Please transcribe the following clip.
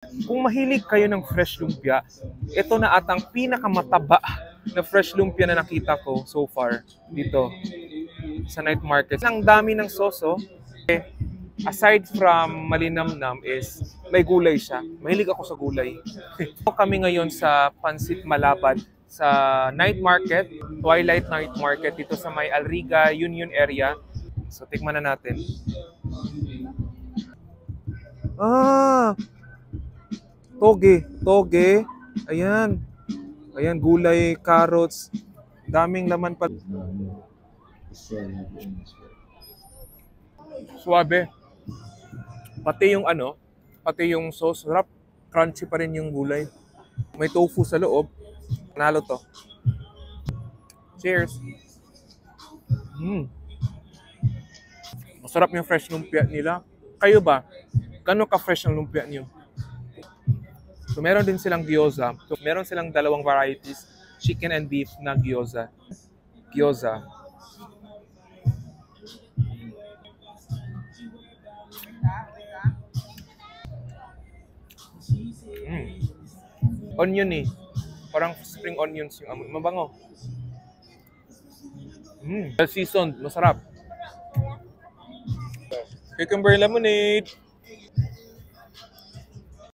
Kung mahilig kayo ng fresh lumpia, ito na atang pinakamataba na fresh lumpia na nakita ko so far dito sa night market. Ang dami ng soso. Aside from malinamnam is may gulay siya. Mahilig ako sa gulay. Kami ngayon sa Pansit Malabad sa night market, Twilight Night Market dito sa may Alriga Union area. So tikman na natin. Toge. Ayan. Ayan, gulay, carrots. Daming laman pa. Suabe. Pati yung sauce, sarap. Crunchy pa rin yung gulay. May tofu sa loob. Panalo to. Cheers. Masarap yung fresh lumpia nila. Kayo ba? Gano'n ka-fresh ang lumpia niyo? So meron din silang gyoza. So meron silang dalawang varieties, chicken and beef na gyoza. Onion eh. Parang spring onions yung amoy. Mabango. Well seasoned. Masarap. Cucumber lemonade.